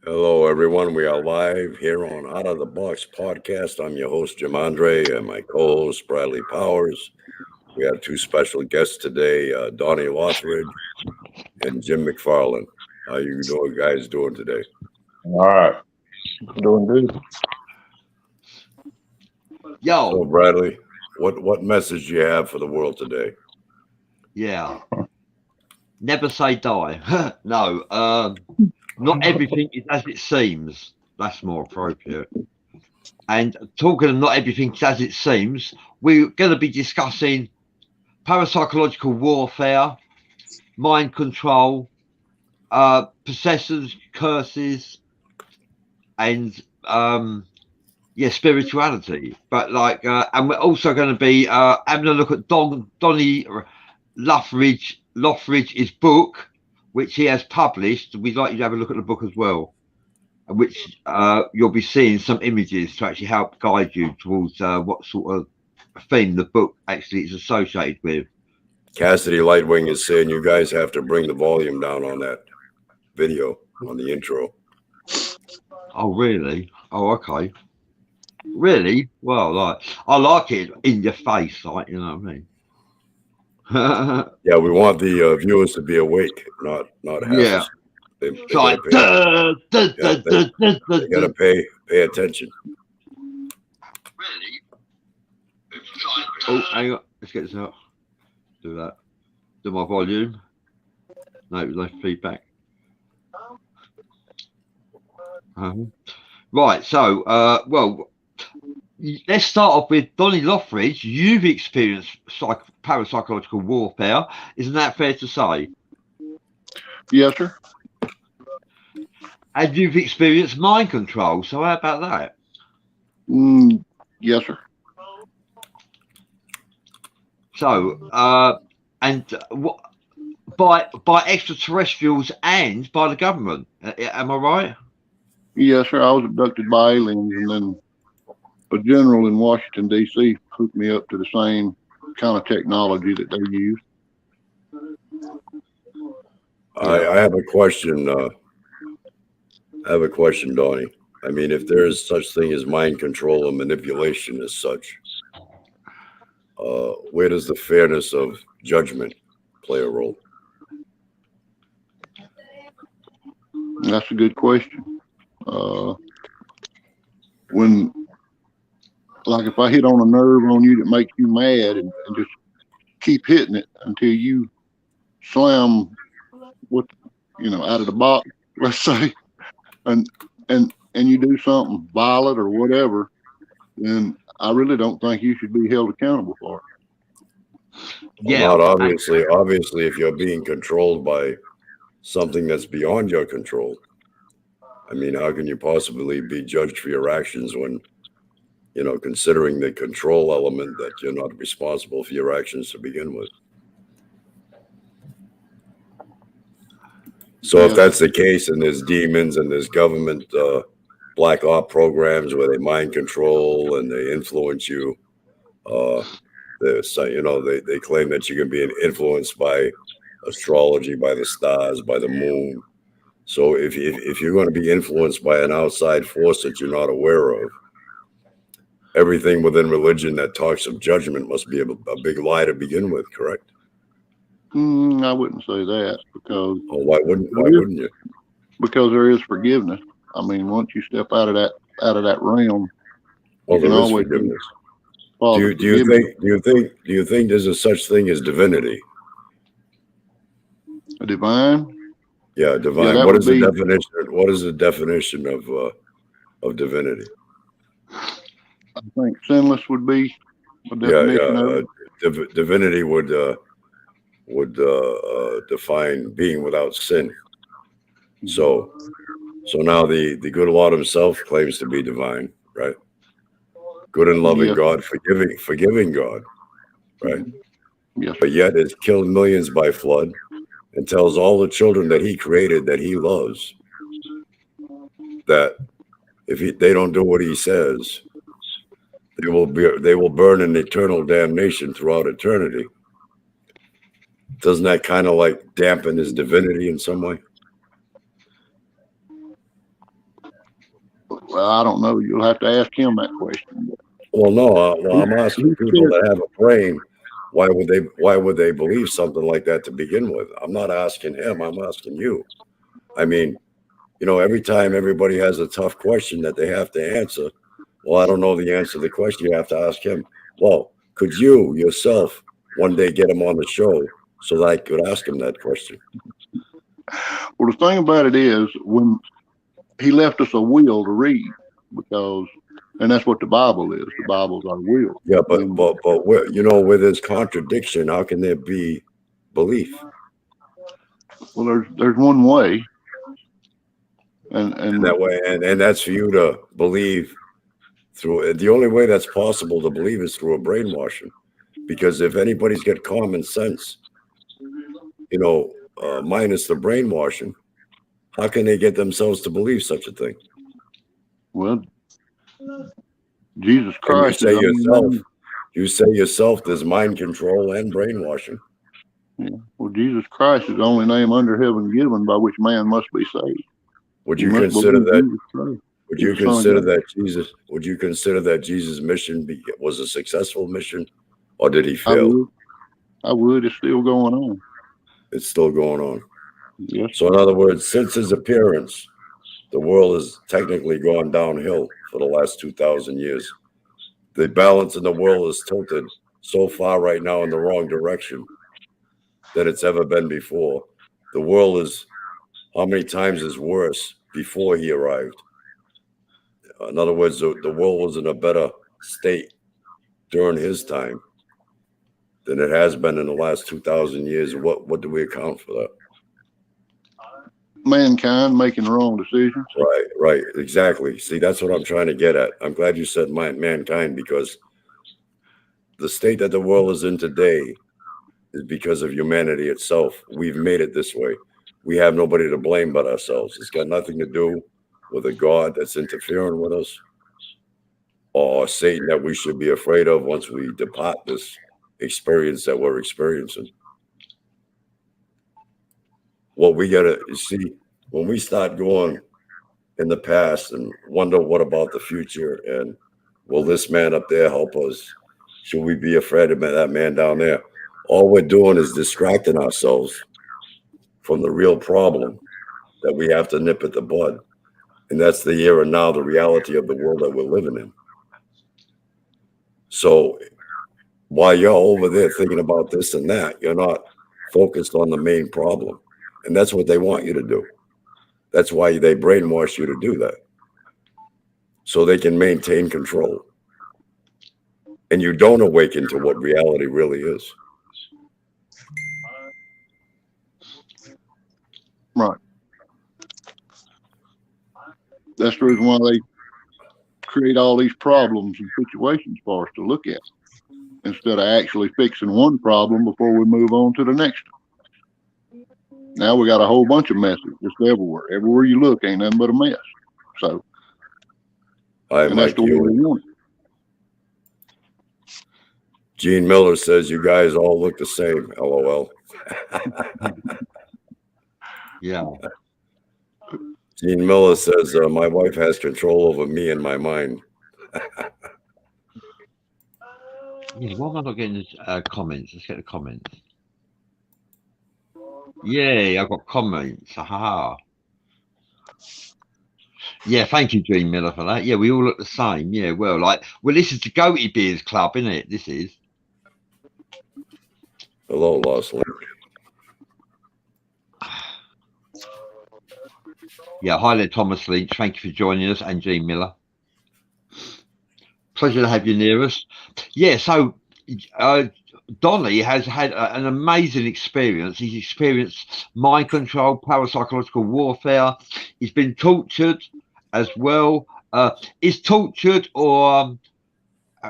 Hello, everyone. We are live here on Out of the Box podcast. I'm your host, Jim Andre, and my co host, Bradley Powers. We have two special guests today, Donnie Lothridge and Jim McFarland. How you guys doing today? All right. Doing good. So, Bradley, what message do you have for the world today? Yeah. Never say die. No. Not everything is as it seems. That's more appropriate. And talking of not everything is as it seems, we're going to be discussing parapsychological warfare, mind control, possessions, curses, and spirituality. But and we're also going to be having a look at Donnie Lothridge's book, which he has published. We'd like you to have a look at the book as well, which you'll be seeing some images to actually help guide you towards what sort of theme the book actually is associated with. Cassidy Lightwing is saying you guys have to bring the volume down on that video, on the intro. Oh, really? Oh, okay. Really? Well, I like it in your face, you know what I mean? Yeah, we want the viewers to be awake, not half. They gotta pay attention. Really? Oh, hang on. Let's get this out. Do that. Do my volume. No feedback. Right. So, let's start off with Donnie Lothridge. You've experienced parapsychological warfare. Isn't that fair to say? Yes, sir. And you've experienced mind control. So how about that? Yes, sir. So, what by extraterrestrials and by the government? Am I right? Yes, sir. I was abducted by aliens, and then a general in Washington, D.C. hooked me up to the same kind of technology that they use. I have a question. Donnie. I mean, if there is such thing as mind control and manipulation as such, where does the fairness of judgment play a role? That's a good question. When, like, if I hit on a nerve on you that makes you mad and just keep hitting it until you slam out of the box, let's say, and you do something violent or whatever, then I really don't think you should be held accountable for it. Yeah, well, not obviously. Obviously, if you're being controlled by something that's beyond your control, I mean, how can you possibly be judged for your actions when, considering the control element that you're not responsible for your actions to begin with? So if that's the case, and there's demons and there's government black op programs where they mind control and they influence you, they claim that you can be influenced by astrology, by the stars, by the moon. So if you're going to be influenced by an outside force that you're not aware of, everything within religion that talks of judgment must be a big lie to begin with, correct? I wouldn't say that, because why wouldn't you? Because there is forgiveness. I mean, once you step out of that realm, well, there is forgiveness. Do you think there's a such thing as divinity? A divine? Yeah, divine. What is the definition? What is the definition of divinity? I think sinless would be a definition of it. Divinity would define being without sin. So now the good Lord himself claims to be divine, right? Good and loving God, forgiving God, right? Yes. But yet has killed millions by flood and tells all the children that he created that he loves that if they don't do what he says, they will burn in eternal damnation throughout eternity. Doesn't that kind of like dampen his divinity in some way? Well, I don't know. You'll have to ask him that question. Well, no, well, I'm asking He people said, that have a brain, why would they believe something like that to begin with? I'm not asking him, I'm asking you. I mean, every time everybody has a tough question that they have to answer, well, I don't know the answer to the question, you have to ask him. Well, could you yourself one day get him on the show so that I could ask him that question? well, the thing about it is, when he left us a will to read, and that's what the Bible is. The Bible's our will. Yeah, And, but where there's contradiction, how can there be belief? well, there's one way, And that way, and that's for you to believe through. The only way that's possible to believe is through a brainwashing, because if anybody's got common sense, minus the brainwashing, how can they get themselves to believe such a thing? well, Jesus And Christ you say yourself, there's mind control and brainwashing. Yeah. Well, Jesus Christ is the only name under heaven given by which man must be saved. Would you consider that? Would you is the Son of consider God. that Jesus? Would you consider that Jesus' mission was a successful mission, or did he fail? I would. It's still going on. It's still going on. Yes. So, in other words, since his appearance, the world has technically gone downhill for the last 2,000 years. The balance in the world is tilted so far right now in the wrong direction than it's ever been before. The world is how many times is worse before he arrived? In other words, the world was in a better state during his time than it has been in the last 2,000 years. What do we account for that? Mankind making wrong decisions. Right, exactly. See, that's what I'm trying to get at. I'm glad you said mankind, because the state that the world is in today is because of humanity itself. We've made it this way. We have nobody to blame but ourselves. It's got nothing to do with a God that's interfering with us, or Satan that we should be afraid of once we depart this experience that we're experiencing. What we gotta see, when we start going in the past and wonder what about the future, and will this man up there help us? Should we be afraid of that man down there? All we're doing is distracting ourselves from the real problem that we have to nip at the bud. And that's the here and now, the reality of the world that we're living in. So while you're over there thinking about this and that, you're not focused on the main problem. And that's what they want you to do. That's why they brainwash you to do that, so they can maintain control. And you don't awaken to what reality really is. Right. That's the reason why they create all these problems and situations for us to look at, instead of actually fixing one problem before we move on to the next one. Now we got a whole bunch of messes just everywhere. Everywhere you look, ain't nothing but a mess. So, and that's the way we want it. Gene Miller says you guys all look the same. LOL. Yeah. Gene Miller says my wife has control over me and my mind. Yeah, why am I not getting the comments? Let's get the comments. Yeah, I've got comments. Ha. Yeah, thank you, Gene Miller, for that. Yeah, we all look the same. Yeah, well, this is the Goatee Beers Club, isn't it? This is. Hello, Lost Link. Yeah, hi there, Thomas Lynch. Thank you for joining us, and Gene Miller. Pleasure to have you near us. Yeah, so Donnie has had an amazing experience. He's experienced mind control, parapsychological warfare. He's been tortured as well. Is tortured or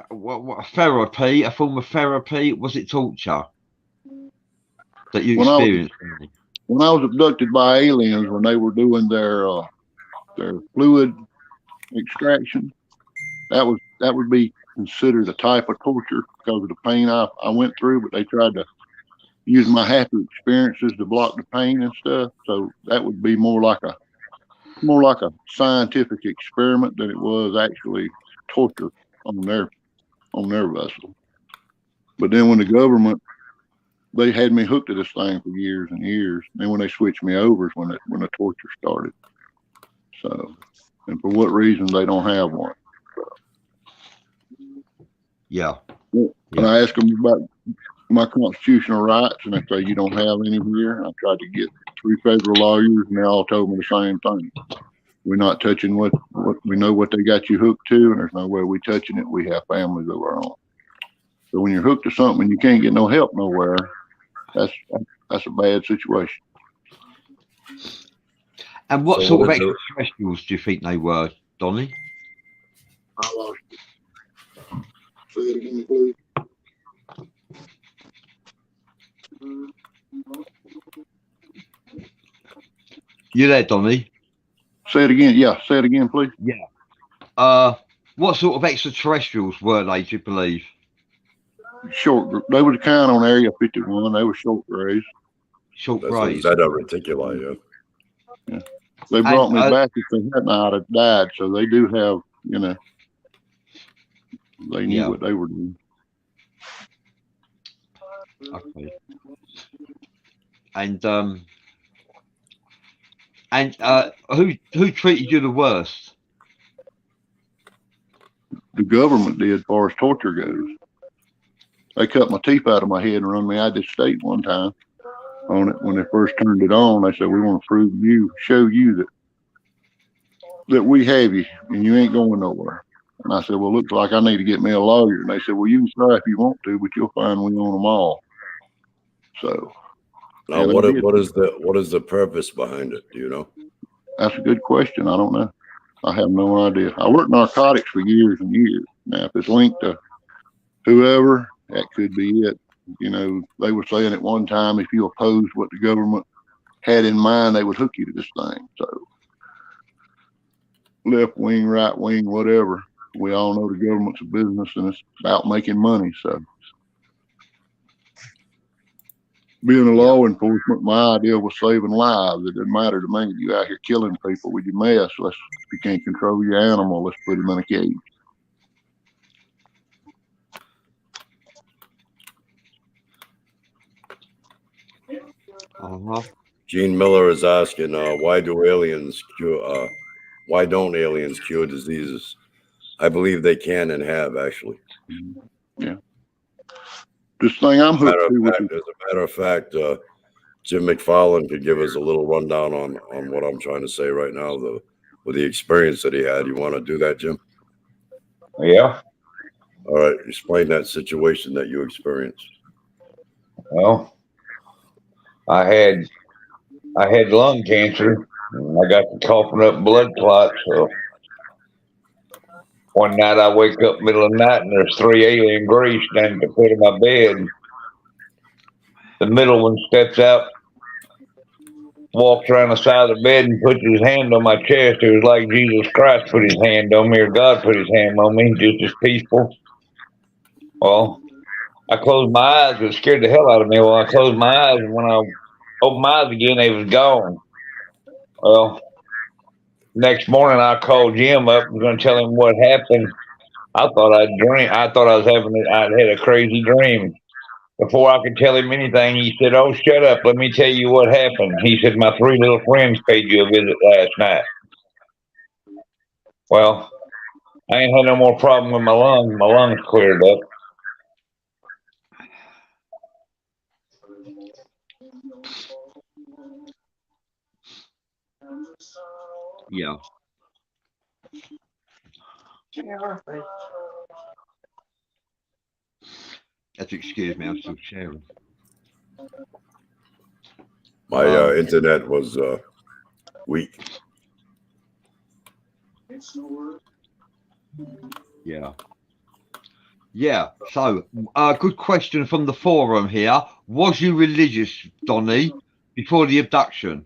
what therapy, a form of therapy? Was it torture that you experienced? When I was abducted by aliens, when they were doing their fluid extraction, that would be considered a type of torture because of the pain I went through. But they tried to use my happy experiences to block the pain and stuff. So that would be more like a more like a scientific experiment than it was actually torture on their vessel. But then when the government, they had me hooked to this thing for years and years. Then when they switched me over is when the torture started. So, and for what reason they don't have one. Yeah. And I asked them about my constitutional rights, and they say you don't have any here. I tried to get 3 federal lawyers, and they all told me the same thing. We're not touching what we know what they got you hooked to, and there's no way we touching it. We have families of our own. So when you're hooked to something and you can't get no help nowhere, that's a bad situation. And what sort of extraterrestrials do you think they were, Donnie? I lost you. Say it again, please. You there, Donnie? Say it again. Yeah, say it again, please. Yeah. What sort of extraterrestrials were they, do you believe? Short. They were kind on Area 51. They were short grays. Short That's grays. Zeta Reticuli, yeah. They brought me back if they hadn't I'd have died. So they do have, they knew what they were doing. Okay. And who treated you the worst? The government did, as far as torture goes. They cut my teeth out of my head and run me out of the state one time on it. When they first turned it on, they said, we want to show you that we have you and you ain't going nowhere. And I said, well, looks like I need to get me a lawyer. And they said, well, you can try if you want to, but you'll find we own them all. So now, what is the purpose behind it? Do you know? That's a good question. I don't know. I have no idea. I worked narcotics for years and years. Now, if it's linked to whoever, that could be it. They were saying at one time, if you opposed what the government had in mind, they would hook you to this thing. So left wing, right wing, whatever. We all know the government's a business and it's about making money. So being a law enforcement, my idea was saving lives. It didn't matter to me. You out here killing people with your mess. If you can't control your animal, let's put him in a cage. Gene Miller is asking, why don't aliens cure diseases? I believe they can and have, actually. Yeah. This thing I'm hooked to. As a matter of fact, Jim McFarland could give us a little rundown on what I'm trying to say right now, with the experience that he had. You want to do that, Jim? Yeah. All right. Explain that situation that you experienced. Well, I had lung cancer. I got the coughing up blood clots. So one night I wake up middle of the night and there's 3 alien greys standing at the foot of my bed. The middle one steps out, walks around the side of the bed and puts his hand on my chest. It was like Jesus Christ put his hand on me, or God put his hand on me, just as peaceful. Well, I closed my eyes. It scared the hell out of me. Well, I closed my eyes, and when I opened my eyes again, they was gone. Well, next morning I called Jim up. I was going to tell him what happened. I thought I'd had a crazy dream. Before I could tell him anything, he said, "Oh, shut up. Let me tell you what happened." He said, "My 3 little friends paid you a visit last night." Well, I ain't had no more problem with my lungs. My lungs cleared up. Yeah. That's excuse me, I'm still sharing. My internet was weak. Yeah. Yeah. So, good question from the forum here. Was you religious, Donnie, before the abduction?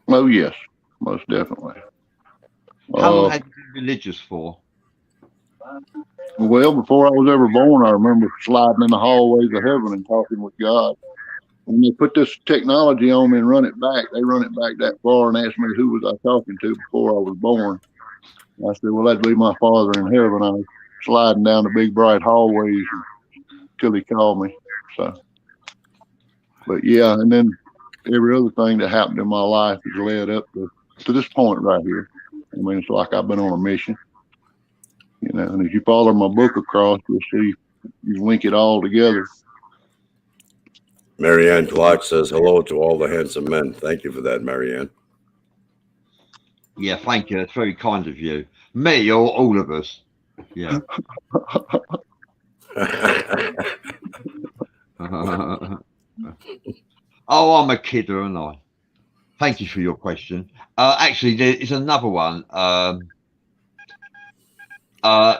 Oh, yes, most definitely. How long had you been religious for? Well, before I was ever born, I remember sliding in the hallways of heaven and talking with God. when they put this technology on me and run it back, they run it back that far and asked me who was I talking to before I was born. And I said, well, that'd be my Father in heaven. I was sliding down the big bright hallways until he called me. So, but yeah, and then every other thing that happened in my life has led up to this point right here. I mean, it's like I've been on a mission, you know. And if you follow my book across, you'll see you link it all together. Marianne Clark says hello to all the handsome men. Thank you for that, Marianne. Yeah, thank you. That's very kind of you. Me or all of us. Yeah. Oh, I'm a kidder, aren't I? Thank you for your question. Actually, there is another one. Why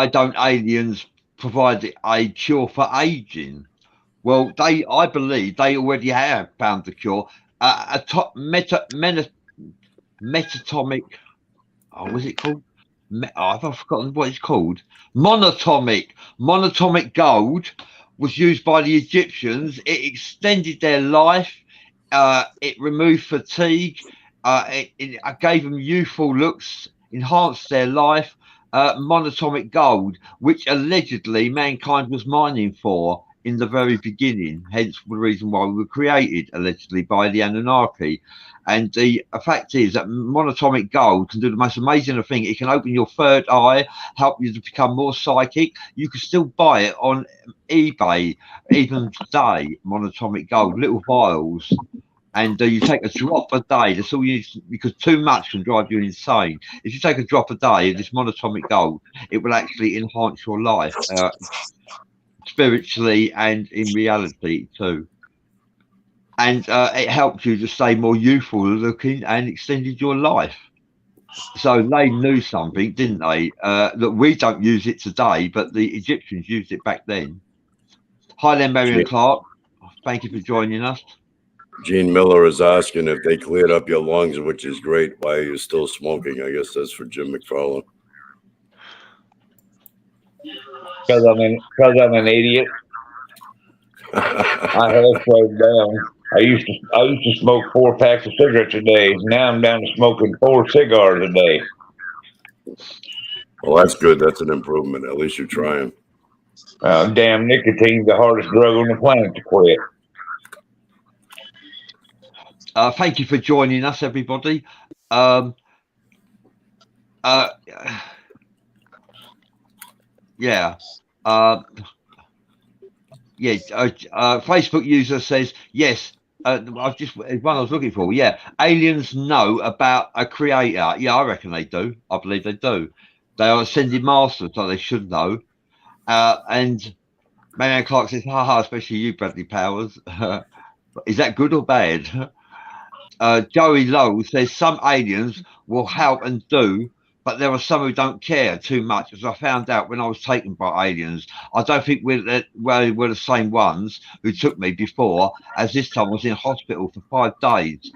don't aliens provide a cure for aging? Well, I believe they already have found the cure. Metatomic. Oh, what's it called? I've forgotten what it's called. Monatomic gold was used by the Egyptians. It extended their life. It removed fatigue. It gave them youthful looks, enhanced their life. Monatomic gold, which allegedly mankind was mining for in the very beginning, hence the reason why we were created, allegedly, by the Anunnaki. And the fact is that monatomic gold can do the most amazing thing. It can open your third eye, help you to become more psychic. You can still buy it on eBay, even today, monatomic gold, little vials. And you take a drop a day. That's all you need, because too much can drive you insane. If you take a drop a day of this monatomic gold, it will actually enhance your life spiritually and in reality too. And it helped you to stay more youthful looking and extended your life. So they knew something, didn't they? That we don't use it today, but the Egyptians used it back then. Hi there, Marion Clark. Thank you for joining us. Gene Miller is asking if they cleared up your lungs, which is great. Why are you still smoking? I guess that's for Jim McFarland. Because I'm an idiot. I have slowed down. I used to smoke 4 packs of cigarettes a day. Now I'm down to smoking 4 cigars a day. Well, that's good. That's an improvement. At least you're trying. Damn, nicotine's the hardest drug on the planet to quit. Thank you for joining us, everybody. Facebook user says yes. I've just one I was looking for. Yeah, aliens know about a creator. Yeah, I reckon they do. I believe they do. They are ascended masters, so they should know. And Marianne Clark says, haha, especially you, Bradley Powers. Is that good or bad? Joey Lowe says some aliens will help and do, but there are some who don't care too much, as I found out when I was taken by aliens. I don't think we're the same ones who took me before, as this time I was in hospital for 5 days.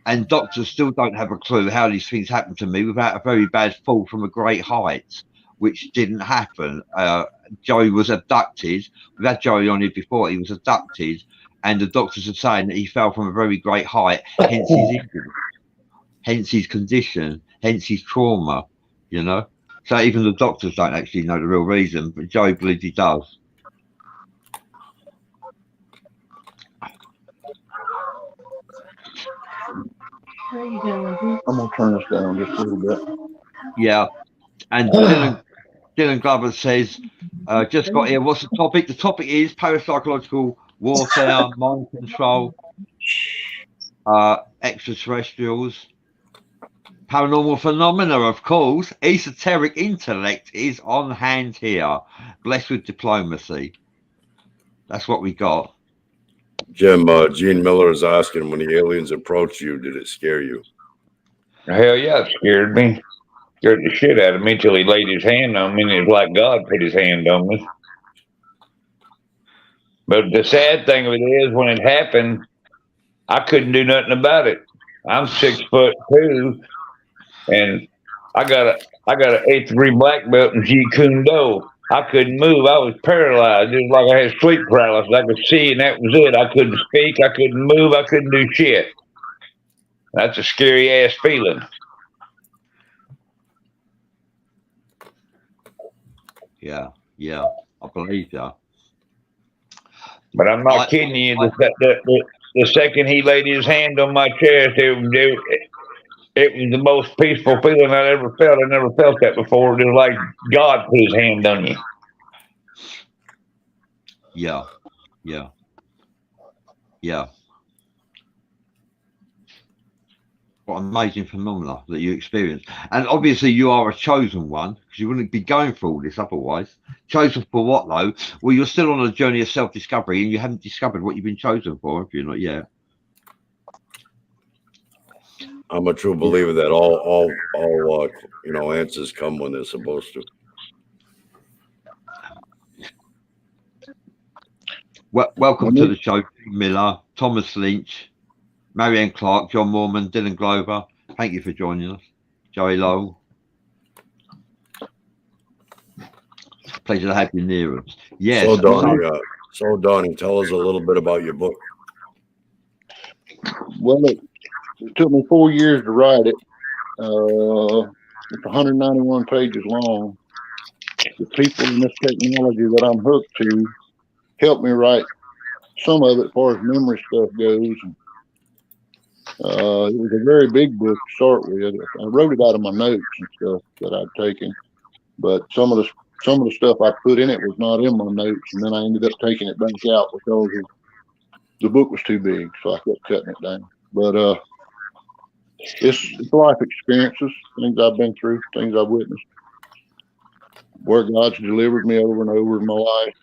And doctors still don't have a clue how these things happened to me without a very bad fall from a great height, which didn't happen. Joey was abducted. We've had Joey on here before. He was abducted, and the doctors are saying that he fell from a very great height, hence his injury, hence his condition, hence his trauma, you know. So even the doctors don't actually know the real reason, but Joey believes he does. I'm gonna turn this down just a little bit. Yeah, and Dylan Glover says, just got here. What's the topic? The topic is parapsychological warfare, mind control, extraterrestrials, paranormal phenomena, of course. Esoteric intellect is on hand here, blessed with diplomacy. That's what we got. Jim, Gene Miller is asking, when the aliens approached you, did it scare you? Hell yeah, it scared me. Scared the shit out of me till he laid his hand on me, and it was like God put his hand on me. But the sad thing of it is, when it happened, I couldn't do nothing about it. I'm 6'2", and I got an 8th degree black belt in Jeet Kune Do. I couldn't move. I was paralyzed. It was like I had sleep paralysis. I could see, and that was it. I couldn't speak. I couldn't move. I couldn't do shit. That's a scary ass feeling. Yeah, I believe you. But I'm not kidding you. The second he laid his hand on my chest, it was the most peaceful feeling I ever felt. I never felt that before. It was like God put his hand on you. Yeah. What an amazing phenomena that you experienced. And obviously you are a chosen one, because you wouldn't be going through all this otherwise. Chosen for what, though? Well, you're still on a journey of self-discovery, and you haven't discovered what you've been chosen for, if you're not yet. I'm a true believer that all answers come when they're supposed to. Welcome to the show, Miller, Thomas Lynch, Marianne Clark, John Mormon, Dylan Glover. Thank you for joining us. Joey Lowell. Pleasure to have you near us. Yes. So Donnie, tell us a little bit about your book. Well, it took me 4 years to write it. It's 191 pages long. The people in this technology that I'm hooked to helped me write some of it as far as memory stuff goes. It was a very big book to start with. I wrote it out of my notes and stuff that I'd taken, but some of the stuff I put in it was not in my notes, and then I ended up taking it back out because the book was too big, so I kept cutting it down. But it's life experiences, things I've been through, things I've witnessed, where God's delivered me over and over in my life.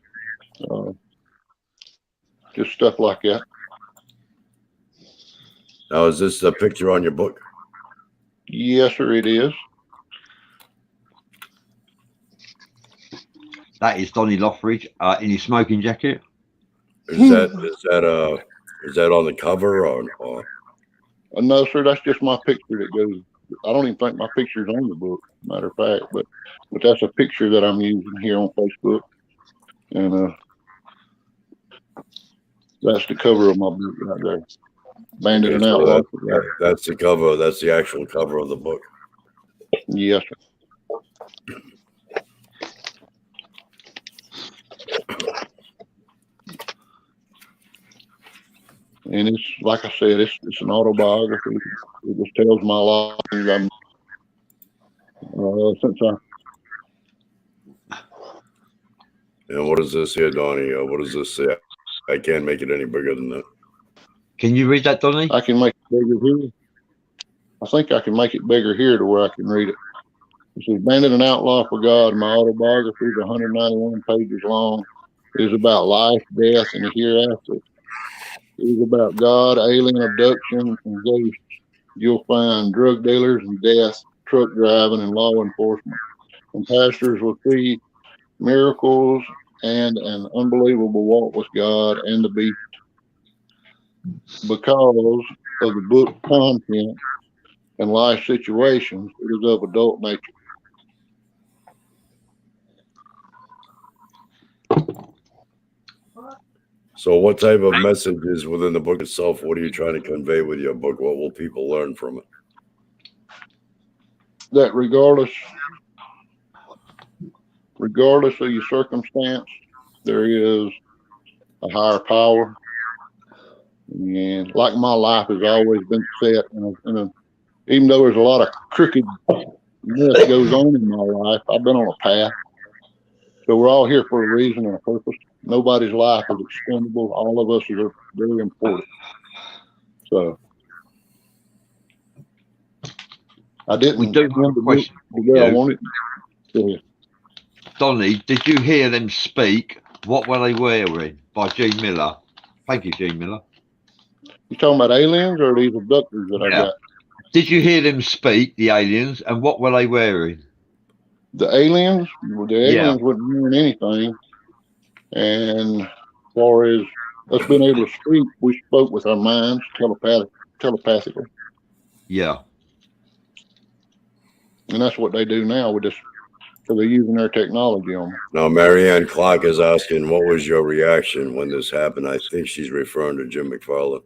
Just stuff like that. Now, is this a picture on your book? Yes, sir, it is. That is Donnie Lothridge in his smoking jacket. Is that on the cover or? No, sir, that's just my picture that goes. I don't even think my picture's on the book, matter of fact, but that's a picture that I'm using here on Facebook, and that's the cover of my book right there. Bandit and Outlaw. That's the cover. That's the actual cover of the book. Yes, sir. And it's like I said, it's an autobiography. It just tells my life. And what is this here, Donnie? What does this say? I can't make it any bigger than that. Can you read that, Donnie? I can make it bigger here. I think I can make it bigger here to where I can read it. It says, Bandit and Outlaw for God. My autobiography is 191 pages long. It is about life, death, and the hereafter. It is about God, alien abduction, and ghosts. You'll find drug dealers and death, truck driving, and law enforcement. And pastors will see miracles and an unbelievable walk with God and the beast. Because of the book content and life situations, it is of adult nature. So what type of message is within the book itself? What are you trying to convey with your book? What will people learn from it? That regardless of your circumstance, there is a higher power. And like my life has always been set, even though there's a lot of crookedness goes on in my life, I've been on a path. So we're all here for a reason and a purpose. Nobody's life is expendable. All of us are very important. So I didn't. We do have a question. I wanted. Go ahead. Donnie, did you hear them speak? What were they wearing? By Gene Miller. Thank you, Gene Miller. You talking about aliens or these abductors that I got? Did you hear them speak, the aliens, and what were they wearing? The aliens? Well, the aliens wasn't wearing anything. And as far as us being able to speak, we spoke with our minds telepathically. Yeah. And that's what they do now with this So they're using their technology on me. Now, Marianne Clark is asking, what was your reaction when this happened? I think she's referring to Jim McFarland.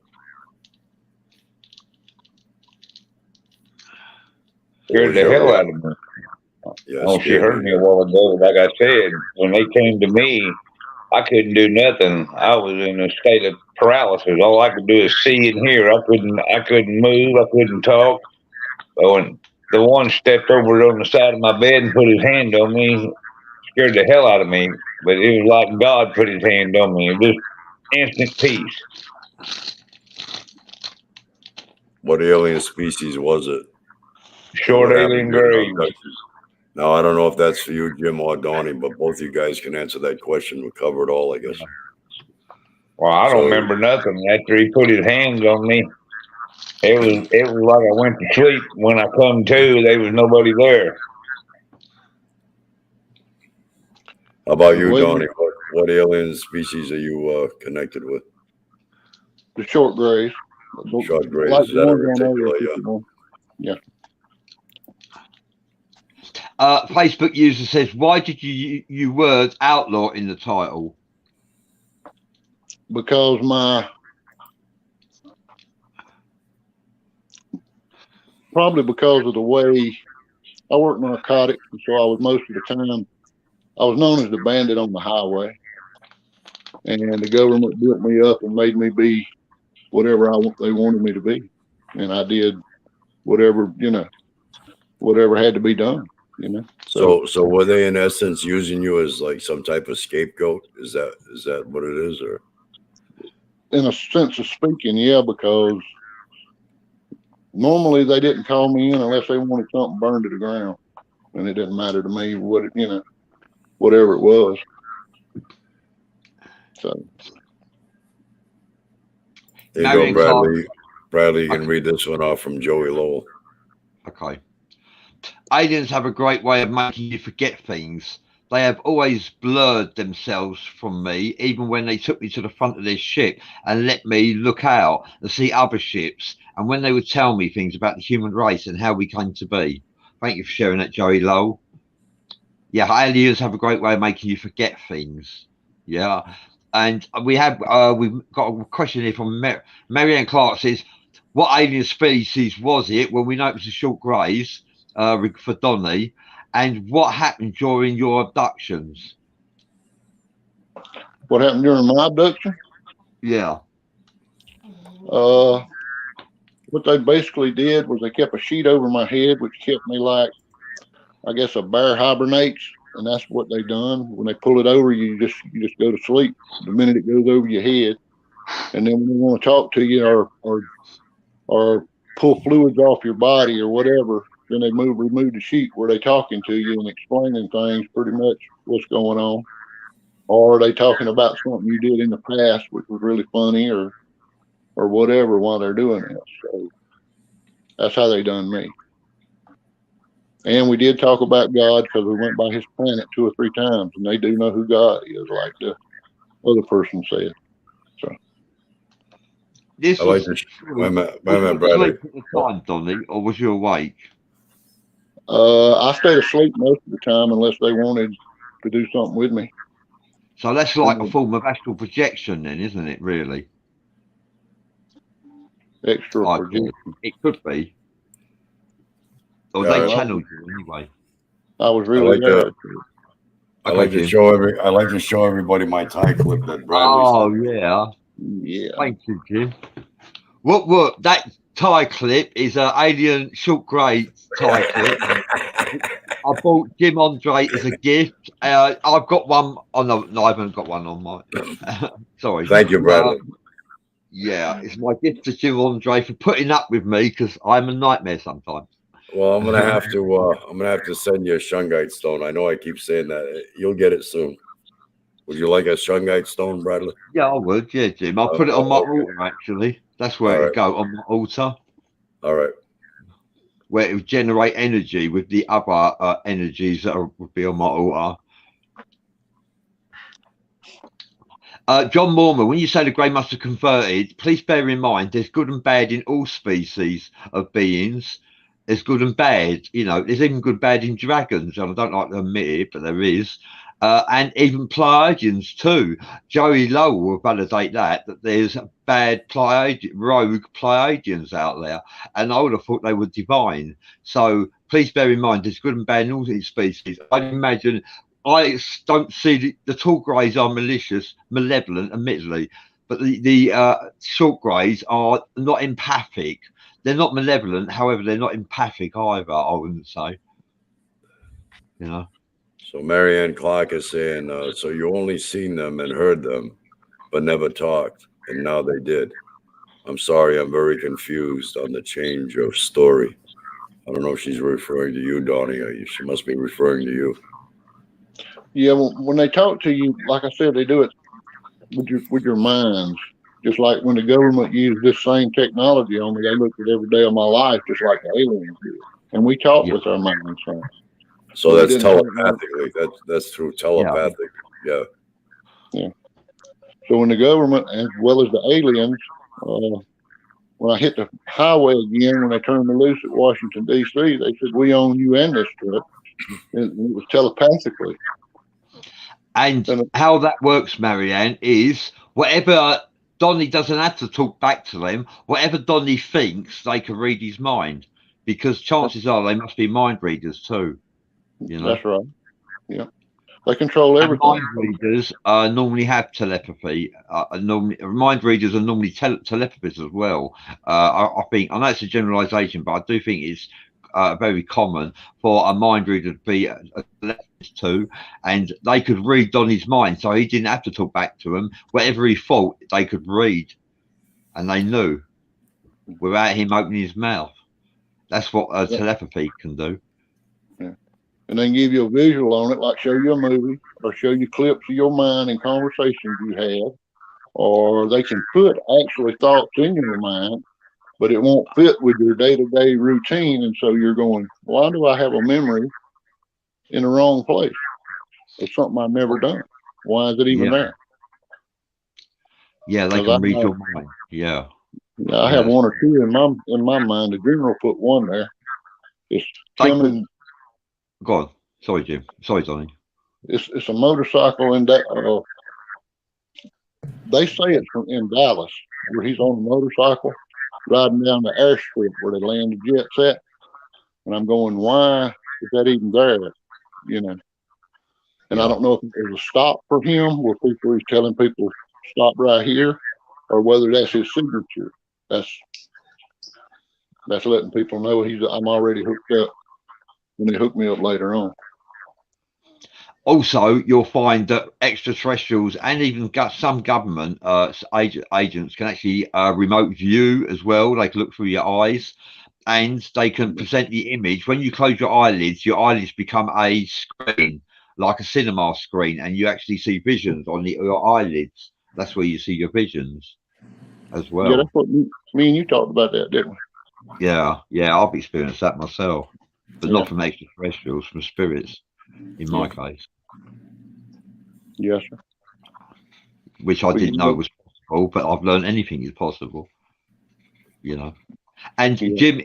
Scared the hell out of me. Yeah, Oh, she scared heard you. me a while ago. Like I said, when they came to me, I couldn't do nothing. I was in a state of paralysis. All I could do is see and hear. I couldn't move. I couldn't talk. But when the one stepped over on the side of my bed and put his hand on me, scared the hell out of me. But it was like God put his hand on me. It was instant peace. What alien species was it? Short What alien happened during graves. abductions? Now, I don't know if that's for you, Jim or Donnie, but both you guys can answer that question. We covered all, I guess. Well, I don't So- remember nothing after he put his hands on me. It was like I went to sleep. When I come to, there was nobody there. How about you, Well, Donnie? What alien species are you connected with? The short grays. Short grays, Like is the that a ones on Area reticular? 51. Yeah. Facebook user says, why did you word outlaw in the title? Because probably because of the way I work narcotics, and so I was most of the time, I was known as the bandit on the highway. And the government built me up and made me be whatever they wanted me to be. And I did whatever, whatever had to be done, So were they in essence using you as like some type of scapegoat? Is that what it is, or? In a sense of speaking, yeah, because normally they didn't call me in unless they wanted something burned to the ground. And it didn't matter to me whatever it was. So There you Marion go, Bradley. Clark. Bradley, you can read this one off from Joey Lowell. Okay. Aliens have a great way of making you forget things. They have always blurred themselves from me, even when they took me to the front of their ship and let me look out and see other ships, and when they would tell me things about the human race and how we came to be. Thank you for sharing that, Joey Lowell. Yeah, aliens have a great way of making you forget things. Yeah. And we've got a question here from Marianne Clark says, what alien species was it when we know it was the short greys for Donnie, and what happened during your abductions? what happened during my abduction? Yeah. What they basically did was they kept a sheet over my head, which kept me like, I guess, a bear hibernates, and that's what they done. When they pull it over, you just go to sleep the minute it goes over your head, and then when they want to talk to you or pull fluids off your body or whatever, then they remove the sheet where they talking to you and explaining things, pretty much what's going on, or are they talking about something you did in the past which was really funny or whatever while they're doing it. So that's how they done me. And we did talk about God because we went by his planet 2 or 3 times, and they do know who God is, like the other person said. So This I like this. Wait a minute, Bradley. Sleep at the time, Donnie, or was you awake? I stayed asleep most of the time unless they wanted to do something with me. So that's like a form of astral projection then, isn't it, really? Extra projection. It could be. Or Yeah, they well, channeled you anyway. I was really there. I like to show everybody my tie clip that Bradley sent. Yeah. Yeah. Thank you, Jim. What that tie clip is an alien short grey tie clip. I bought Jim Andre as a gift. I've got one. Oh no, I haven't got one on my. Sorry. Thank you, Bradley. Yeah, it's my gift to Jim Andre for putting up with me because I'm a nightmare sometimes. Well, I'm gonna have to send you a shungite stone. I know I keep saying that. You'll get it soon. Would you like a shungite stone, Bradley? Yeah, I would. Yeah, Jim. I'll put it on my altar, actually. That's where it go, on my altar. All right. Where it would generate energy with the other energies that would be on my altar. John Mormon, when you say the grey must have converted, please bear in mind there's good and bad in all species of beings. There's good and bad. You know, there's even good, bad in dragons, and I don't like to admit it, but there is. And even Pleiadians too. Joey Lowe will validate that there's bad rogue Pleiadians out there, and I would have thought they were divine. So please bear in mind, there's good and bad in all these species. I'd imagine I don't see the tall greys are malicious, malevolent, admittedly, but the short greys are not empathic. They're not malevolent, however, they're not empathic either. I wouldn't say. You know. So Marianne Clark is saying, so you only seen them and heard them, but never talked, and now they did. I'm sorry, I'm very confused on the change of story. I don't know if she's referring to you, Donnie. She must be referring to you. Yeah, when they talk to you, like I said, they do it with your minds. Just like when the government used this same technology on me, they looked at every day of my life just like the aliens did. And we talk with our minds. So that's telepathically. That's through telepathic. Yeah. Yeah. So when the government, as well as the aliens, when I hit the highway again, when they turned me loose at Washington, D.C., they said, we own you and this trip. And it was telepathically. And how that works, Marianne, is whatever Donnie doesn't have to talk back to them, whatever Donnie thinks, they can read his mind. Because chances are they must be mind readers too. You know? That's right. Yeah. They control everything. And mind readers normally have telepathy. Mind readers are normally telepathists as well. I think, I know it's a generalization, but I do think it's very common for a mind reader to be a telepathist too. And they could read Donnie's mind, so he didn't have to talk back to them. Whatever he thought, they could read. And they knew without him opening his mouth. That's what telepathy can do. Yeah. And they can give you a visual on it, like show you a movie or show you clips of your mind and conversations you have, or they can put actually thoughts in your mind, but it won't fit with your day-to-day routine. And so you're going, why do I have a memory in the wrong place? It's something I've never done. Why is it even there? Yeah, they can read your mind. Yeah. I have one or two in my mind. The general put one there. It's coming. Go on. Sorry, Jim. Sorry, Donnie. It's a motorcycle in that. They say it's in Dallas, where he's on a motorcycle riding down the airstrip where they land the jets at. And I'm going, why is that even there? You know. And I don't know if there's a stop for him where he's telling people stop right here, or whether that's his signature. That's letting people know I'm already hooked up when they hook me up later on. Also, you'll find that extraterrestrials and even some government agents can actually remote view as well. They can look through your eyes, and they can present the image. When you close your eyelids become a screen, like a cinema screen, and you actually see visions on your eyelids. That's where you see your visions as well. Yeah, that's what me and you talked about that, didn't we? Yeah, I've experienced that myself, but not from extraterrestrials, from spirits, in my case. Yes, sir. Which I didn't know was possible, but I've learned anything is possible, you know. And Jim,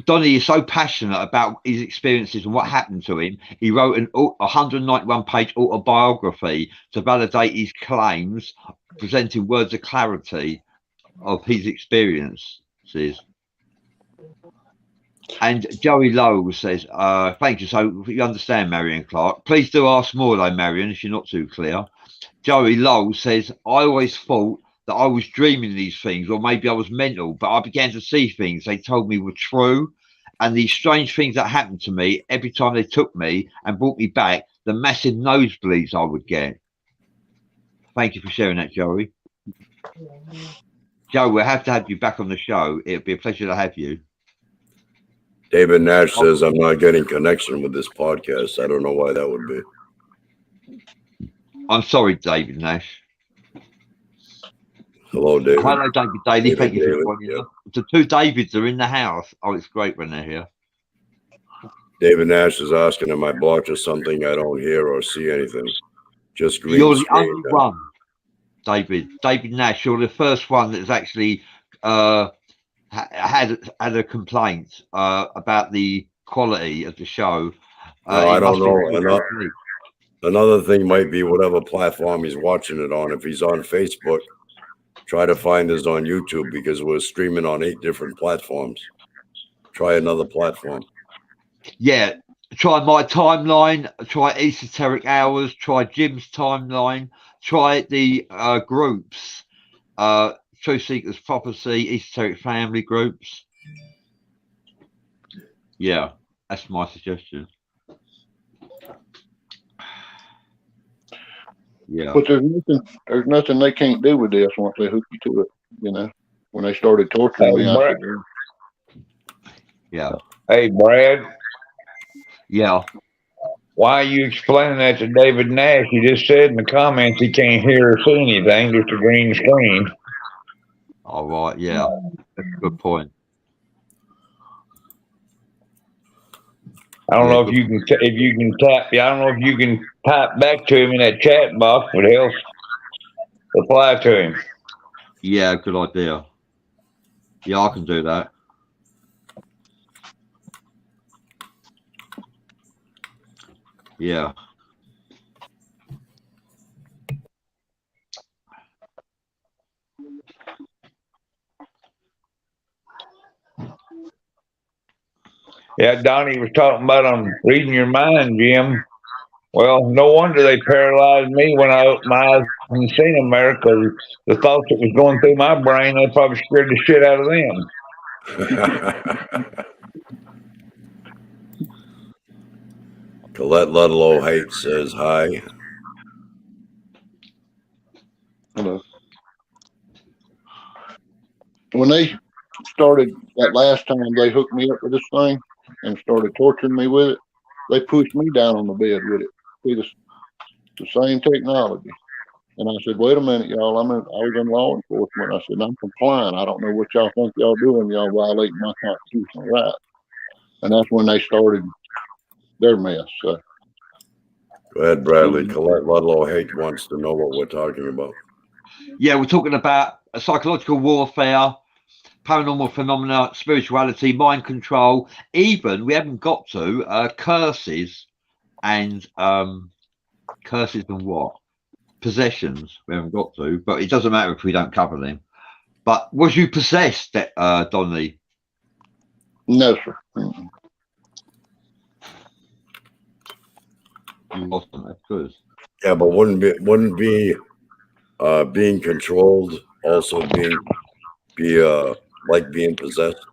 Donnie is so passionate about his experiences and what happened to him. He wrote an 191-page autobiography to validate his claims, presenting words of clarity of his experiences. And Joey Lowe says, thank you. So you understand, Marion Clark. Please do ask more, though, Marion, if you're not too clear. Joey Lowe says, I always thought that I was dreaming these things, or maybe I was mental, but I began to see things they told me were true. And these strange things that happened to me every time they took me and brought me back, the massive nosebleeds I would get. Thank you for sharing that, Joey. Joe, we'll have to have you back on the show. It'll be a pleasure to have you. David Nash says, I'm not getting connection with this podcast. I don't know why that would be. I'm sorry, David Nash. Hello, David. Hello, David Daly. Thank you for joining us. The two Davids are in the house. Oh, it's great when they're here. David Nash is asking, am I blocked or something? I don't hear or see anything. Just green You're the screen. only one, David. David Nash, you're the first one that's actually had a complaint about the quality of the show. No, I It don't must be know. Another thing might be whatever platform he's watching it on. If he's on Facebook, try to find us on YouTube because we're streaming on 8 different platforms. Try another platform. Yeah, try my timeline, try Esoteric Hours, try Jim's timeline, try the groups, Truth Seekers Prophecy, Esoteric Family groups. Yeah, that's my suggestion. Yeah. But there's nothing they can't do with this once they hook you to it, you know. When they started torturing me, I said, Yeah. Hey, Brad, Yeah. why are you explaining that to David Nash? He just said in the comments he can't hear or see anything, just a green screen. All right. Yeah. That's a good point. I don't know if you can tap. I don't know if you can type back to him in that chat box, but he'll reply to him. Yeah, good idea. Yeah, I can do that. Yeah. Yeah, Donnie was talking about reading your mind, Jim. Well, no wonder they paralyzed me when I opened my eyes and seen America. The thoughts that was going through my brain, they probably scared the shit out of them. Colette Ludlow Haight says hi. hello. When they started that last time they hooked me up with this thing and started torturing me with it, they pushed me down on the bed with it. See, the same technology. And I said, wait a minute, y'all. I was in law enforcement. I said, I'm complying. I don't know what y'all think y'all doing. Y'all violating my constitutional right. And that's when they started their mess. So. Go ahead, Bradley. Colette Ludlow Haight wants to know what we're talking about. Yeah, we're talking about psychological warfare, paranormal phenomena, spirituality, mind control. Even we haven't got to curses and what? Possessions. We haven't got to, but it doesn't matter if we don't cover them. But was you possessed, Donnie? No, sir. Mm-mm. You wasn't. That's good. Yeah, but wouldn't be being controlled also be like being possessed?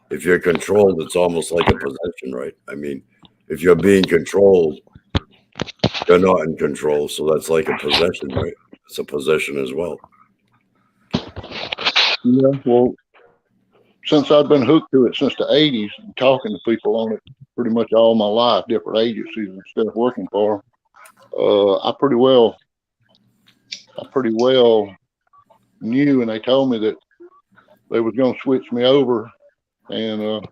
If you're controlled, it's almost like a possession, right? I mean, if you're being controlled, you're not in control, so that's like a possession, right? It's a possession as well. Yeah, well, since I've been hooked to it since the 80s and talking to people on it pretty much all my life, different agencies and stuff working for them, I pretty well knew, and they told me that they was going to switch me over and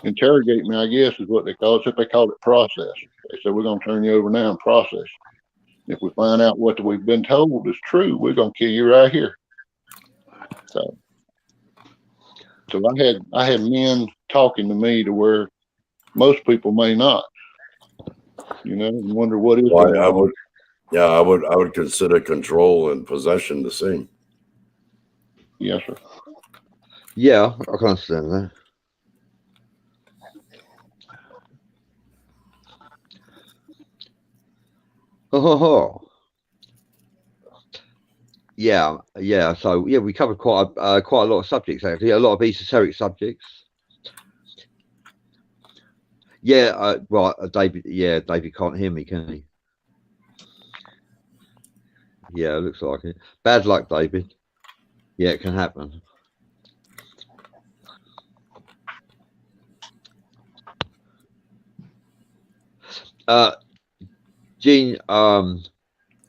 interrogate me, I guess is what they call it. They called it process. They said, we're going to turn you over now and process. If we find out what we've been told is true, we're going to kill you right here. So I had men talking to me to where most people may not, you know, and wonder what is going on. I would consider control and possession the same. Yes, sir. Yeah, I can understand that. Oh. Yeah. So yeah, we covered quite a lot of subjects actually, a lot of esoteric subjects. Yeah, right, David. Yeah, David can't hear me, can he? Yeah, it looks like it. Bad luck, David. Yeah, it can happen. Gene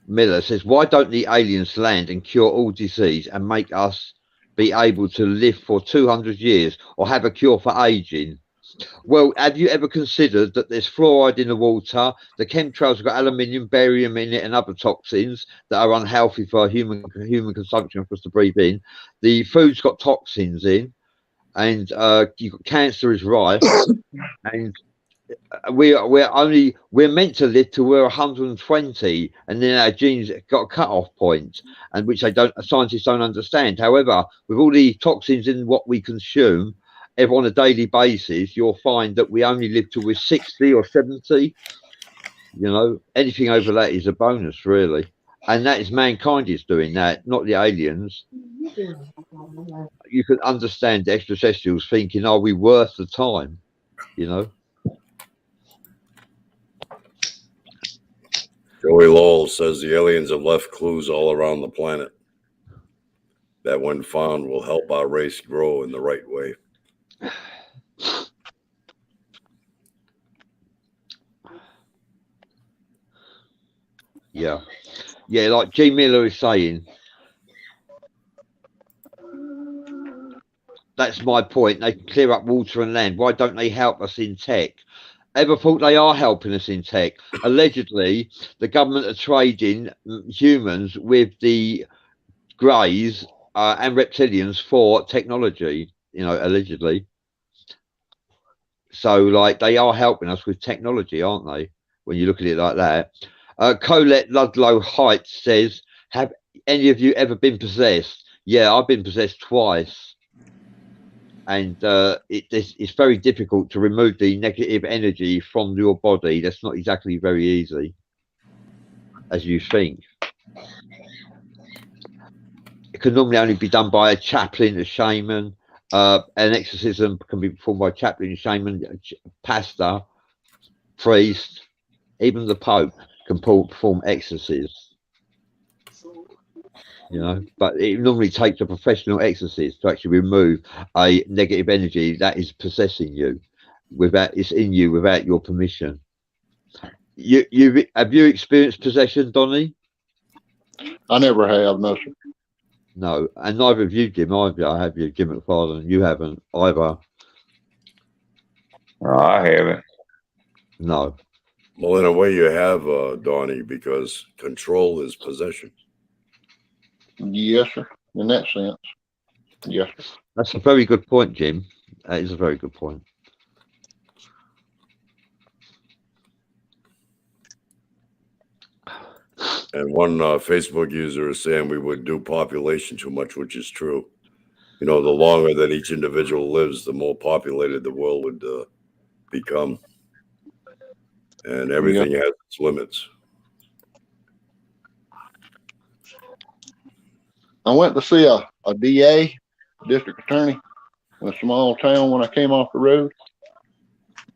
Miller says, why don't the aliens land and cure all disease and make us be able to live for 200 years or have a cure for aging? Well, have you ever considered that there's fluoride in the water? The chemtrails have got aluminium, barium in it, and other toxins that are unhealthy for human consumption for us to breathe in. The food's got toxins in. and you've got cancer is rife, and we're meant to live till we're 120, and then our genes got a cut-off point, and which scientists don't understand. However, with all the toxins in what we consume on a daily basis, you'll find that we only live till we're 60 or 70. You know, anything over that is a bonus, really. And that is mankind is doing that, not the aliens. You can understand the extraterrestrials thinking, are we worth the time? You know? Joey Lowell says the aliens have left clues all around the planet that, when found, will help our race grow in the right way. Yeah. Yeah, like G. Miller is saying, that's my point. They can clear up water and land. Why don't they help us in tech? Ever thought they are helping us in tech? Allegedly, the government are trading humans with the greys and reptilians for technology, you know, allegedly. So, like, they are helping us with technology, aren't they? When you look at it like that. Colette Ludlow Heights says, have any of you ever been possessed? Yeah, I've been possessed twice. And it's very difficult to remove the negative energy from your body. That's not exactly very easy, as you think. It can normally only be done by a chaplain, a shaman. An exorcism can be performed by a chaplain, a shaman, a pastor, priest, even the Pope can perform exorcisms. You know, but it normally takes a professional exorcist to actually remove a negative energy that is possessing you, it's in you without your permission. Have you experienced possession, Donnie? I never have, no, sir. No, and neither of you, Jim. I have you, Jim McFarlane. You haven't either. No, I haven't. No. Well, in a way, you have, Donnie, because control is possession. Yes, sir. In that sense, yes, sir. That's a very good point, Jim. That is a very good point. And one Facebook user is saying we would do population too much, which is true. You know, the longer that each individual lives, the more populated the world would become. And everything has its limits. I went to see a DA, district attorney, in a small town when I came off the road,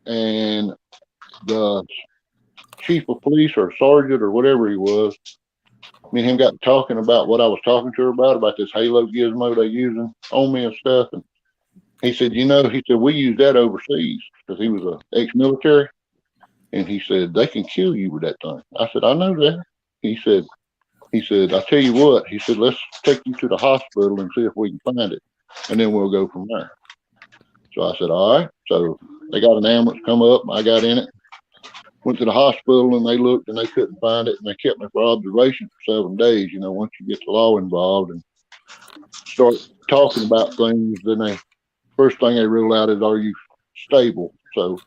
and the chief of police or sergeant or whatever he was, me and him got talking about what I was talking to her about this Halo gizmo they using on me and stuff. And he said, you know, he said, we use that overseas, because he was a ex-military. And he said, they can kill you with that thing. I said, I know that. He said, I tell you what, he said, let's take you to the hospital and see if we can find it, and then we'll go from there. So I said, all right. So they got an ambulance come up, I got in it, went to the hospital, and they looked and they couldn't find it, and they kept me for observation for 7 days. You know, once you get the law involved and start talking about things, then first thing they rule out is, are you stable? So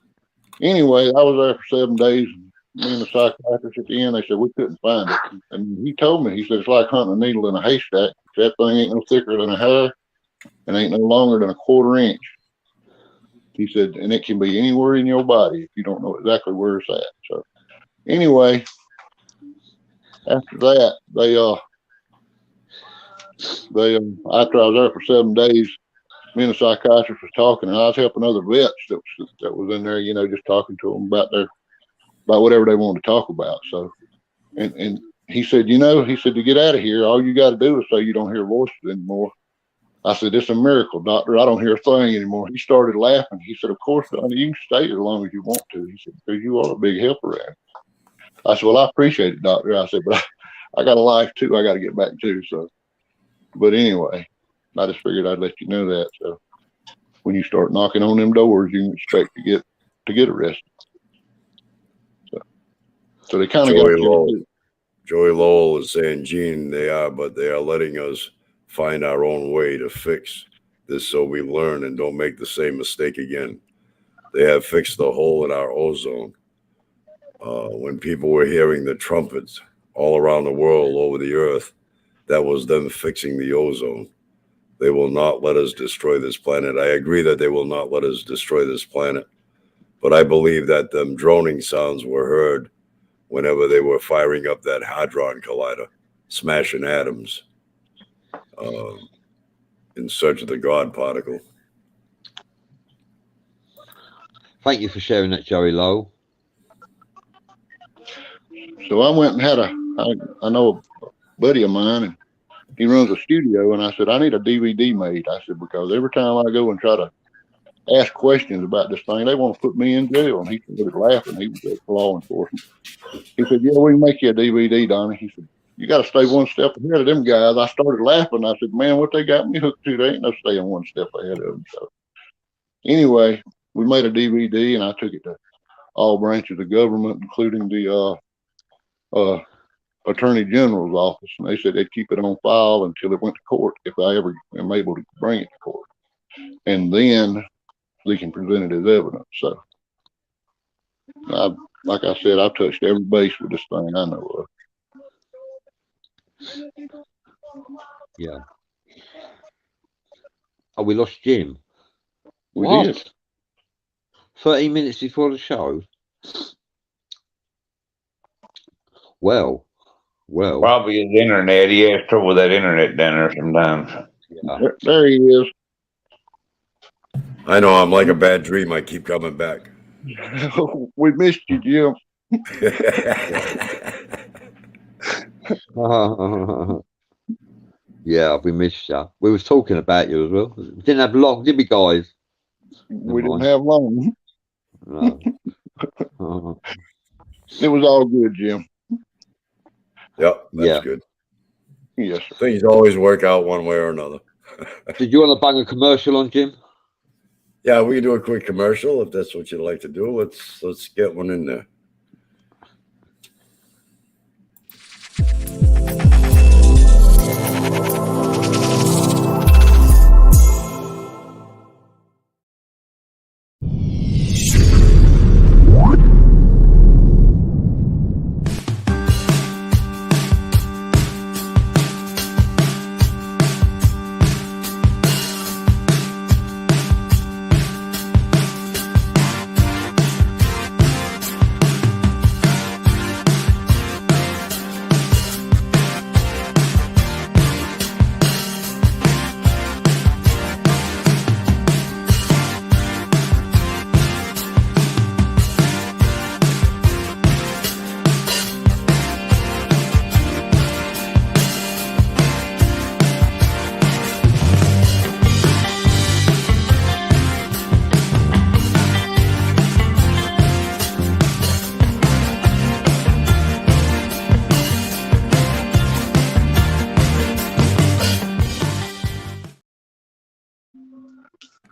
anyway, I was there for 7 days. Me and the psychiatrist at the end, they said we couldn't find it. And he told me, he said, it's like hunting a needle in a haystack. That thing ain't no thicker than a hair and ain't no longer than a 1/4 inch. He said, and it can be anywhere in your body if you don't know exactly where it's at. So anyway, after that, after I was there for 7 days, me and the psychiatrist was talking, and I was helping other vets that was in there, you know, just talking to them about whatever they wanted to talk about. So, and he said, you know, he said, to get out of here, all you got to do is say you don't hear voices anymore. I said, it's a miracle, doctor. I don't hear a thing anymore. He started laughing. He said, of course, Donnie, you can stay as long as you want to. He said, because you are a big help around. I said, well, I appreciate it, doctor. I said, but I got a life too. I got to get back to. So, but anyway, I just figured I'd let you know that. So when you start knocking on them doors, you can expect to get arrested. So they kind of got Joey Lowell is saying, Gene, they are, but they are letting us find our own way to fix this so we learn and don't make the same mistake again. They have fixed the hole in our ozone. When people were hearing the trumpets all around the world over the earth, that was them fixing the ozone. They will not let us destroy this planet. I agree that they will not let us destroy this planet. But I believe that them droning sounds were heard whenever they were firing up that Hadron Collider, smashing atoms in search of the God particle. Thank you for sharing that, Joey Lowell. So I went and had I know a buddy of mine, and he runs a studio, and I said, I need a DVD made. I said, because every time I go and try to ask questions about this thing, they want to put me in jail. And he started laughing. He was at law enforcement. He said, yeah, we can make you a DVD, Donnie. He said, you got to stay one step ahead of them guys. I started laughing. I said, man, what they got me hooked to, they ain't no staying one step ahead of them. So anyway, we made a DVD, and I took it to all branches of government, including the Attorney General's office, and they said they'd keep it on file until it went to court, if I ever am able to bring it to court, and then they can present it as evidence. So, like I said, I've touched every base with this thing I know of. Yeah. Oh, we lost Jim. We What? did. 13 minutes before the show. Well. Probably his internet. He has trouble with that internet down there sometimes. Yeah. There he is. I know, I'm like a bad dream. I keep coming back. We missed you, Jim. Yeah, we missed you. We was talking about you as well. We didn't have long, did we, guys? We didn't have long. No. It was all good, Jim. Yep, that's Yeah. good. Yes. Things always work out one way or another. Did you want to bang a commercial on, Jim? Yeah, we can do a quick commercial if that's what you'd like to do. Let's get one in there.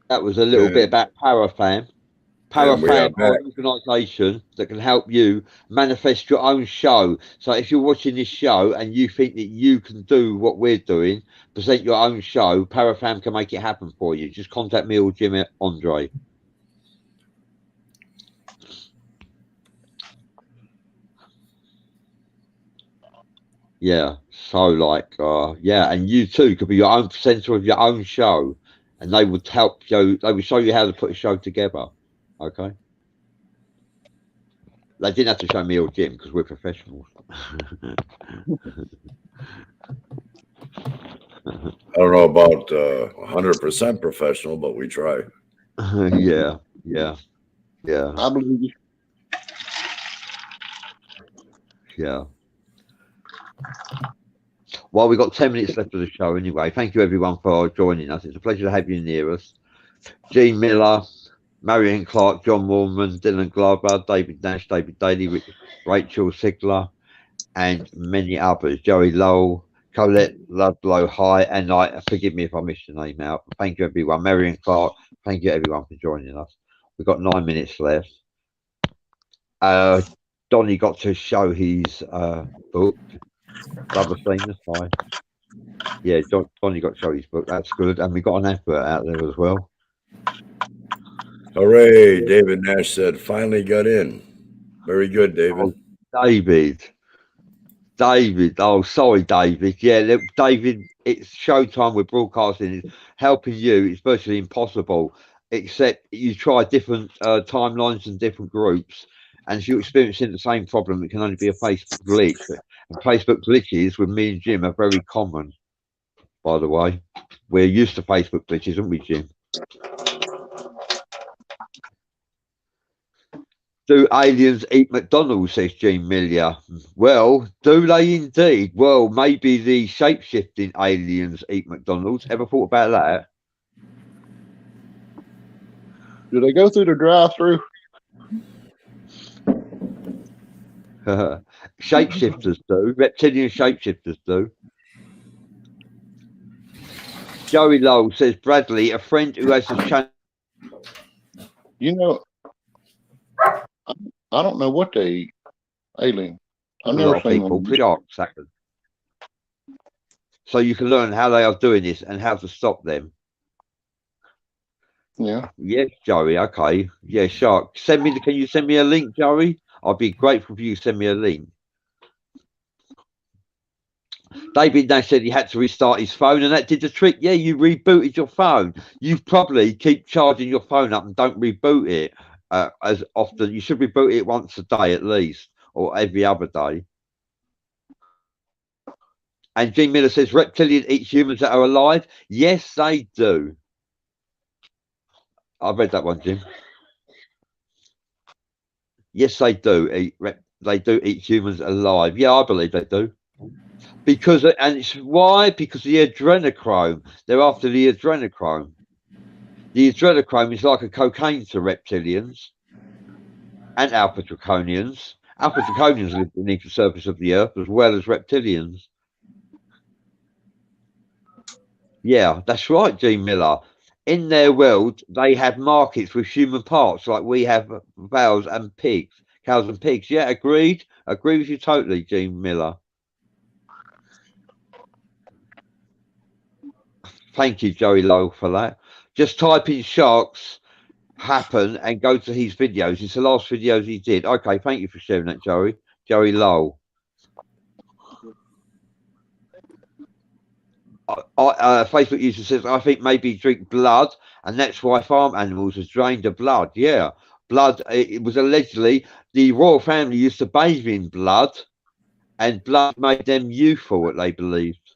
That was a little bit about Parafam. Parafam are an organisation that can help you manifest your own show. So if you're watching this show and you think that you can do what we're doing, present your own show, Parafam can make it happen for you. Just contact me or Jim Andre. Yeah, so like, yeah, and you too could be your own presenter of your own show, and they would help you. They would show you how to put a show together. Okay. They didn't have to show me or Jim because we're professionals. I don't know about 100% professional, but we try. Yeah. I believe you. Yeah. Well, we've got 10 minutes left of the show anyway. Thank you, everyone, for joining us. It's a pleasure to have you near us. Gene Miller, Marion Clark, John Mormon, Dylan Glover, David Nash, David Daly, Rachel Sigler, and many others. Joey Lowell, Colette Ludlow, hi, and forgive me if I missed your name out. Thank you, everyone. Marion Clark, thank you, everyone, for joining us. We've got 9 minutes left. Donnie got to show his book. Love the thing, that's fine. Yeah, Donnie got to show his book. That's good. And we got an advert out there as well. Hooray! David Nash said, finally got in. Very good, David. Oh, David. Oh, sorry, David. Yeah, look, David, it's showtime. We're broadcasting. It's helping you. It's virtually impossible, except you try different timelines and different groups. And if you're experiencing the same problem, it can only be a Facebook glitch. And Facebook glitches with me and Jim are very common, by the way. We're used to Facebook glitches, aren't we, Jim? Do aliens eat McDonald's, says Gene Miller. Well, do they indeed? Well, maybe the shape-shifting aliens eat McDonald's. Ever thought about that? Do they go through the drive-through? Shapeshifters do. Reptilian shapeshifters do. Joey Lowell says, Bradley, a friend who has a channel. You know, I don't know what they eat. Alien. I've never seen People, one. shark suckers. So you can learn how they are doing this and how to stop them. Yeah. Yes, Joey. Okay. Yeah, shark. Can you send me a link, Joey? I'd be grateful if you send me a link. David Nash said he had to restart his phone and that did the trick. Yeah, you rebooted your phone. You probably keep charging your phone up and don't reboot it as often. You should reboot it once a day at least, or every other day. And Gene Miller says reptilian eat humans that are alive. Yes, they do. I read that one, Jim. Yes, they do. They do eat humans alive. Yeah, I believe they do. Because, and it's why? Because the adrenochrome. They're after the adrenochrome. The adrenochrome is like a cocaine to reptilians and alpha draconians. Alpha draconians live beneath the surface of the earth as well as reptilians. Yeah, that's right, Gene Miller. In their world, they have markets with human parts like we have cows and pigs. Yeah, agreed. Agree with you totally, Gene Miller. Thank you, Joey Lowe, for that. Just type in sharks happen and go to his videos. It's the last videos he did. Okay, thank you for sharing that, Joey. Joey Lowe. Facebook user says, I think maybe drink blood, and that's why farm animals are drained of blood. Yeah, blood. It was allegedly the royal family used to bathe in blood, and blood made them youthful, what they believed,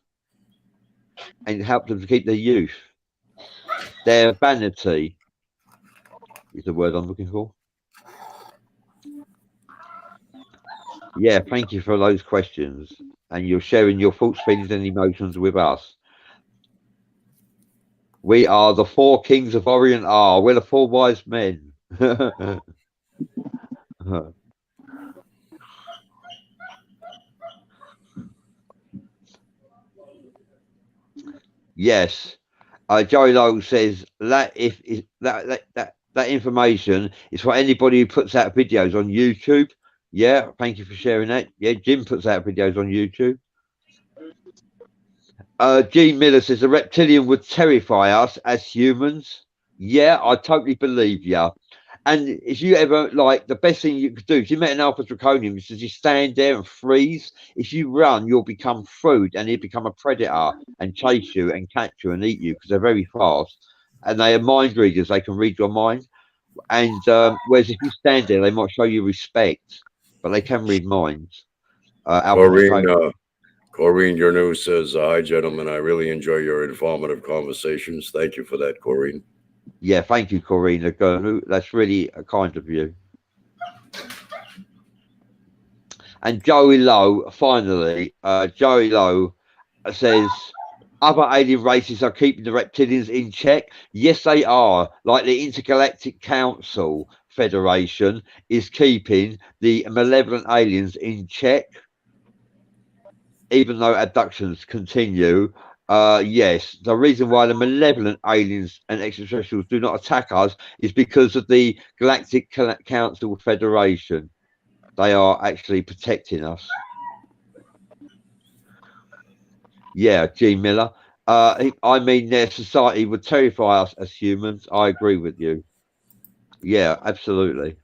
and helped them to keep their youth. Their vanity is the word I'm looking for. Yeah, thank you for those questions, and you're sharing your thoughts, feelings, and emotions with us. We are the four kings of Orient. We're the four wise men. Yes. Joey Lowe says that that information is for anybody who puts out videos on YouTube. Yeah, thank you for sharing that. Yeah, Jim puts out videos on YouTube. Gene Miller says a reptilian would terrify us as humans. Yeah, I totally believe you. And if you ever like, the best thing you could do, if you met an alpha draconian, is to just stand there and freeze. If you run, you'll become food and he'll become a predator and chase you and catch you and eat you because they're very fast. And they are mind readers, they can read your mind. And whereas if you stand there, they might show you respect, but they can read minds. Corrine, your news says, hi, gentlemen. I really enjoy your informative conversations. Thank you for that, Corrine. Yeah, thank you, Corrine. That's really kind of you. And Joey Lowe, finally, Joey Lowe says, other alien races are keeping the reptilians in check. Yes, they are. Like the Intergalactic Council Federation is keeping the malevolent aliens in check. Even though abductions continue, yes, the reason why the malevolent aliens and extraterrestrials do not attack us is because of the Galactic Council Federation. They are actually protecting us. Yeah, G. Miller. I mean, their society would terrify us as humans. I agree with you. Yeah, absolutely.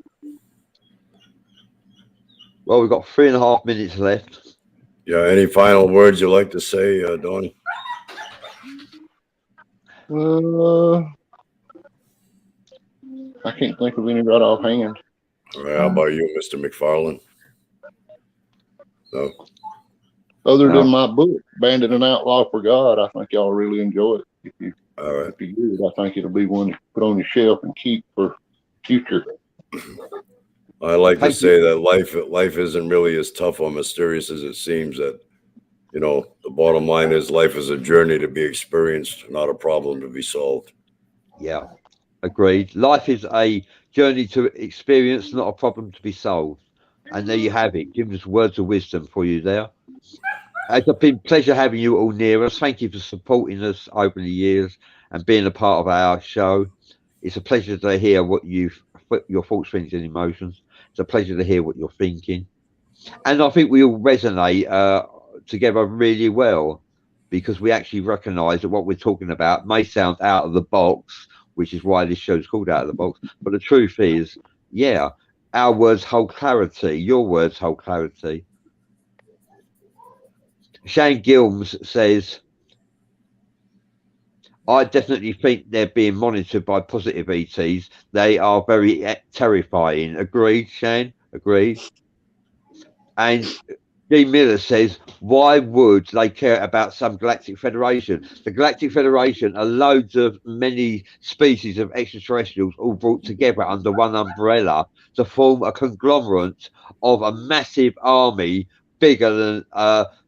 Well, we've got 3.5 minutes left. Yeah. Any final words you'd like to say, Donnie? I can't think of any right offhand. All right, how about you, Mr. McFarland? No. Other than my book, Bandit and Outlaw for God, I think y'all really enjoy it. All right. If you do, I think it'll be one to put on your shelf and keep for future. I like to say that life isn't really as tough or mysterious as it seems. That, you know, the bottom line is life is a journey to be experienced, not a problem to be solved. Yeah, agreed. Life is a journey to experience, not a problem to be solved. And there you have it. Jim's words of wisdom for you there. It's been a pleasure having you all near us. Thank you for supporting us over the years and being a part of our show. It's a pleasure to hear what your thoughts, feelings, and emotions. It's a pleasure to hear what you're thinking. And I think we all resonate together really well because we actually recognise that what we're talking about may sound out of the box, which is why this show's called Out of the Box. But the truth is, yeah, our words hold clarity. Your words hold clarity. Shane Gilms says, I definitely think they're being monitored by positive ETs. They are very terrifying. Agreed, Shane? Agreed. And G. Miller says, why would they care about some Galactic Federation? The Galactic Federation are loads of many species of extraterrestrials all brought together under one umbrella to form a conglomerate of a massive army bigger than,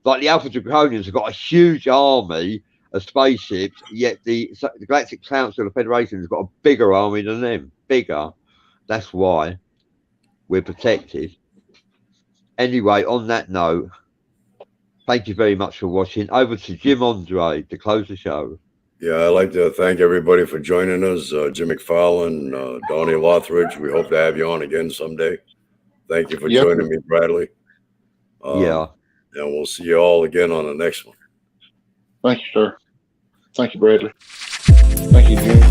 like the Alpha Draconians have got a huge army of spaceships, yet the Galactic Council of the Federation has got a bigger army than them. Bigger. That's why we're protected. Anyway, on that note, thank you very much for watching. Over to Jim Andre to close the show. Yeah, I'd like to thank everybody for joining us. Jim McFarland, Donnie Lothridge. We hope to have you on again someday. Thank you for joining me, Bradley. Yeah. And we'll see you all again on the next one. Thank you, sir. Thank you, Bradley. Thank you, Jim.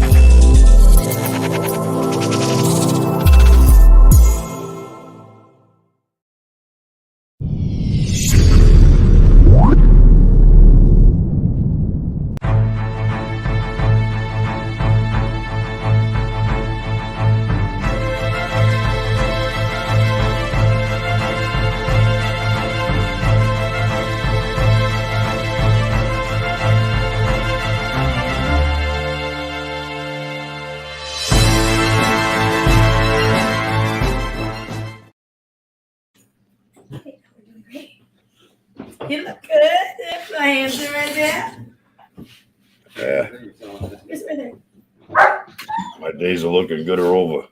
You look good. There's my hands right there. Yeah. It's right there. My days are looking good or over.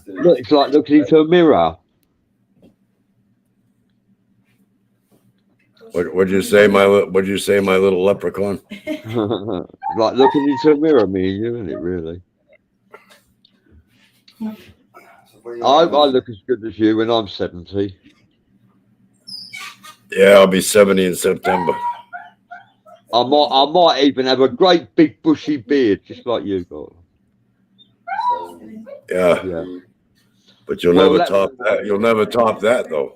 Look, it's like looking into a mirror. What'd you say, my little leprechaun? Like looking into a mirror, me and you, isn't it, really? I look as good as you when I'm 70. Yeah, I'll be 70 in September. I might even have a great big bushy beard, just like you got. Yeah. But you'll never top that. You'll never top that, though.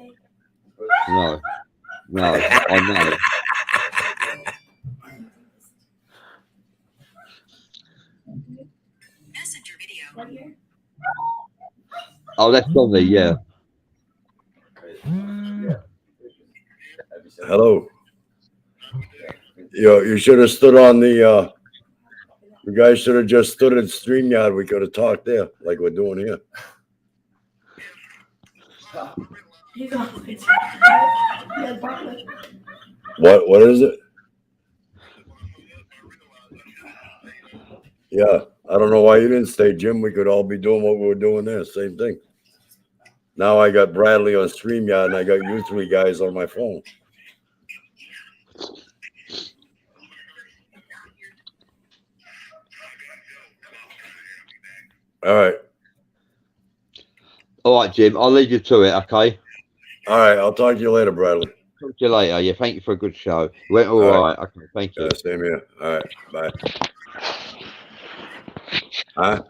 No, I know. Messenger video. Oh, that's Donnie, yeah. Hello. You should have stood on the. You guys should have just stood in StreamYard. We could have talked there, like we're doing here. He's always. What is it? Yeah, I don't know why you didn't stay, Jim. We could all be doing what we were doing there. Same thing. Now I got Bradley on StreamYard, and I got you three guys on my phone. All right. All right, Jim. I'll leave you to it, okay? All right. I'll talk to you later, Bradley. Talk to you later. Yeah, thank you for a good show. It went all All right. Okay, thank you. Same here. All right. Bye. Huh?